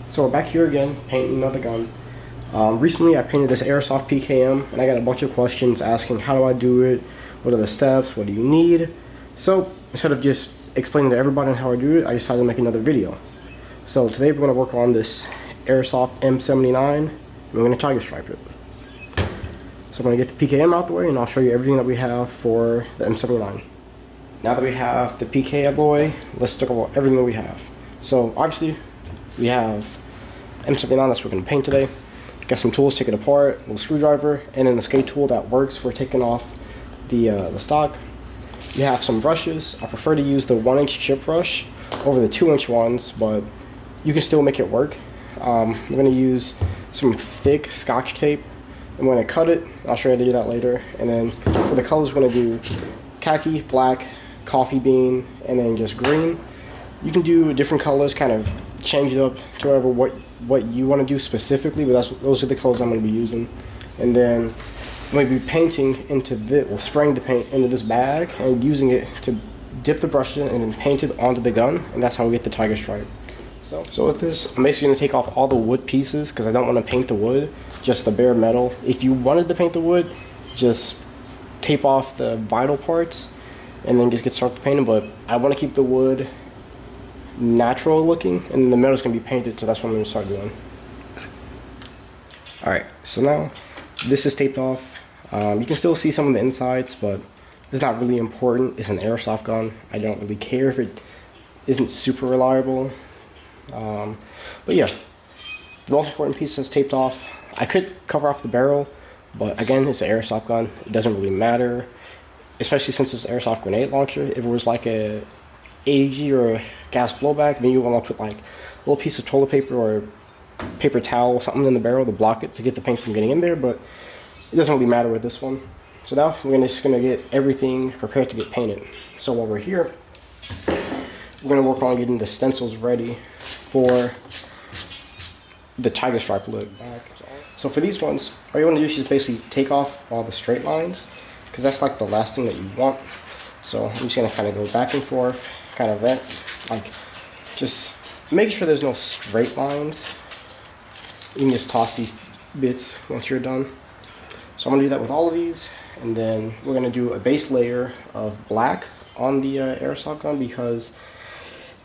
So we're back here again, painting another gun. Recently I painted this airsoft PKM, and I got a bunch of questions asking how do I do it, what are the steps, what do you need? So instead of just explaining to everybody how I do it, I decided to make another video. So today we're going to work on this airsoft M79, and we're going to tiger stripe it. So I'm going to get the PKM out the way, and I'll show you everything that we have for the M79. Now that we have the PK out of the way, let's talk about everything that we have. So obviously we have M79 that's we're going to paint today. Got some tools, take it apart, a little screwdriver, and then the skate tool that works for taking off the stock. You have some brushes. I prefer to use the 1-inch chip brush over the 2-inch ones, but you can still make it work. We're going to use some thick Scotch tape. I'm going to cut it. I'll show you how to do that later. And then for the colors, we're going to do khaki, black, coffee bean, and then just green. You can do different colors, kind of change it up to whatever what you want to do specifically, but those are the colors I'm going to be using. And then I'm going to be painting into this, or spraying the paint into this bag and using it to dip the brush in and then paint it onto the gun, and that's how we get the tiger stripe. So with this, I'm basically going to take off all the wood pieces because I don't want to paint the wood, just the bare metal. If you wanted to paint the wood, just tape off the vital parts and then just get started painting, but I want to keep the wood natural looking, and the metal's going to be painted, so that's what I'm going to start doing. Alright, so now this is taped off. You can still see some of the insides, but it's not really important. It's an airsoft gun. I don't really care if it isn't super reliable. But yeah, the most important piece is taped off. I could cover off the barrel, but again, it's an airsoft gun. It doesn't really matter, especially since it's an airsoft grenade launcher. If it was like a AG or a gas blowback, then you want to put like a little piece of toilet paper or paper towel or something in the barrel to block it, to get the paint from getting in there, but it doesn't really matter with this one. So now we're just going to get everything prepared to get painted. So while we're here, we're going to work on getting the stencils ready for the tiger stripe look. So for these ones, all you want to do is just basically take off all the straight lines, because that's like the last thing that you want. So I'm just going to kind of go back and forth, kind of like just make sure there's no straight lines. You can just toss these bits once you're done. So I'm going to do that with all of these, and then we're going to do a base layer of black on the airsoft gun because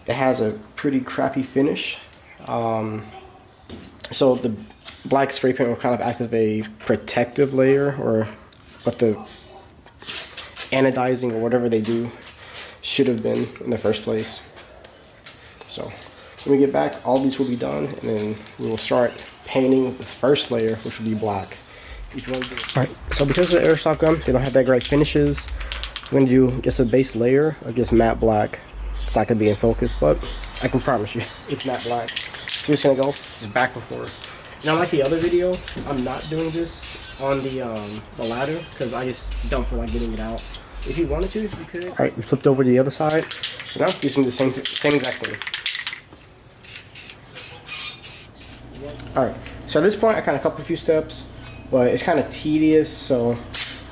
it has a pretty crappy finish. So the black spray paint will kind of act as a protective layer, or what the anodizing or whatever they do should have been in the first place. So when we get back, all these will be done, and then we will start painting the first layer, which will be black. Alright, so because of the airsoft gun, they don't have that great finishes. I'm going to do just a base layer of just matte black. It's not going to be in focus, but I can promise you it's matte black. So we're just going to go just back and forth. Now, like the other video, I'm not doing this on the ladder because I just don't feel like getting it out. If you wanted to, you could. Alright, we flipped over to the other side. So now using the same exact thing. Alright, so at this point I kind of cut a few steps, but it's kind of tedious, so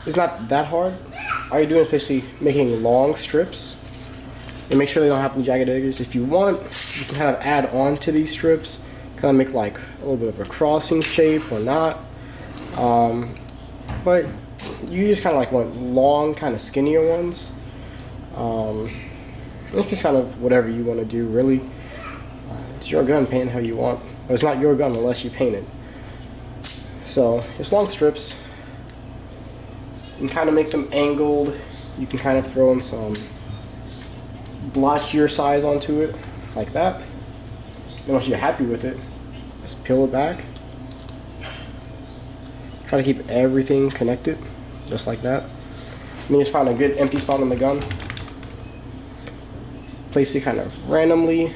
it's not that hard. All you're doing is basically making long strips and make sure they don't have any jagged edges. If you want, you can kind of add on to these strips, kind of make like a little bit of a crossing shape or not. But you just kind of like want long, kind of skinnier ones. It's just kind of whatever you want to do, really. It's your gun, paint how you want. But it's not your gun unless you paint it. So it's long strips. You can kind of make them angled. You can kind of throw in some blotchier size onto it, like that. Then once you're happy with it, just peel it back. Try to keep everything connected, just like that. And then just find a good empty spot on the gun. Place it kind of randomly.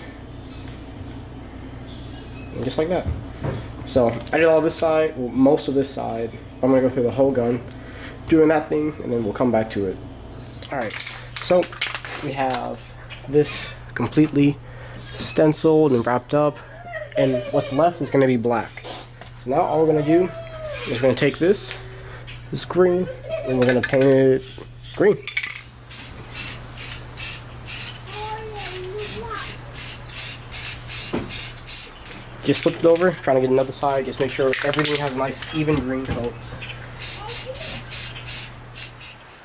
And just like that. So I did all this side, well, most of this side. I'm going to go through the whole gun, doing that thing, and then we'll come back to it. Alright, so we have this completely stenciled and wrapped up, and what's left is going to be black. So now all we're going to do is we're going to take this green, and we're going to paint it green. just flip it over, trying to get another side, just make sure everything has a nice even green coat.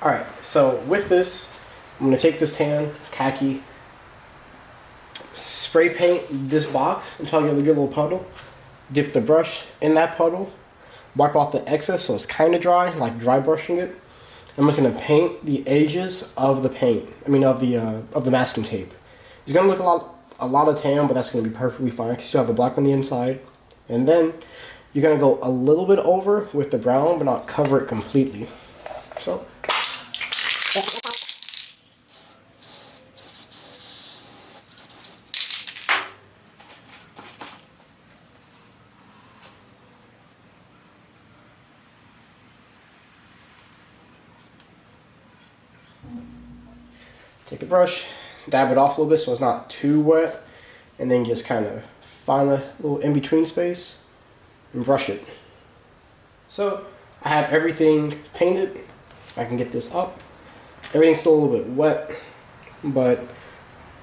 Alright, so with this, I'm going to take this tan, khaki, spray paint this box until I get a good little puddle, dip the brush in that puddle, wipe off the excess so it's kind of dry, like dry brushing it. I'm just going to paint the edges of the paint, of the masking tape. It's going to look a lot of tan, but that's going to be perfectly fine because you still have the black on the inside. And then you're going to go a little bit over with the brown, but not cover it completely. So. Take the brush, dab it off a little bit so it's not too wet, and then just kind of find a little in-between space and brush it. So I have everything painted. I can get this up. Everything's still a little bit wet, but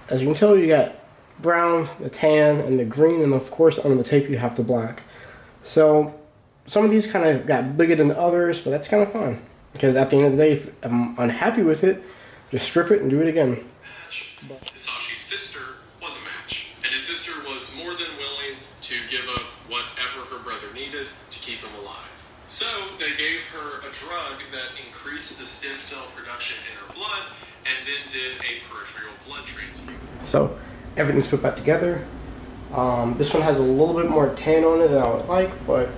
as you can tell, you got brown, the tan, and the green, and of course on the tape you have the black. So some of these kind of got bigger than others, but that's kind of fun because at the end of the day, if I'm unhappy with it, just strip it and do it again. Hisashi's sister was a match, and his sister was more than willing to give up whatever her brother needed to keep him alive. So they gave her a drug that increased the stem cell production in her blood and then did a peripheral blood transfusion. So everything's put back together. This one has a little bit more tan on it than I would like, but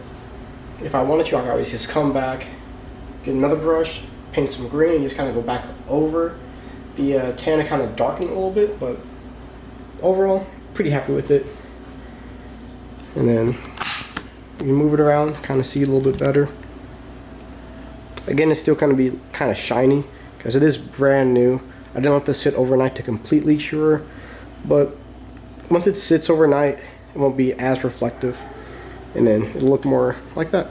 if I wanted to, I could always just come back, get another brush, paint some green, and just kind of go back over the tan to kind of darken it a little bit, but overall, pretty happy with it. And then you can move it around, kind of see a little bit better. Again, it's still going to be kind of shiny because it is brand new. I didn't let this sit overnight to completely cure, but once it sits overnight, it won't be as reflective, and then it'll look more like that.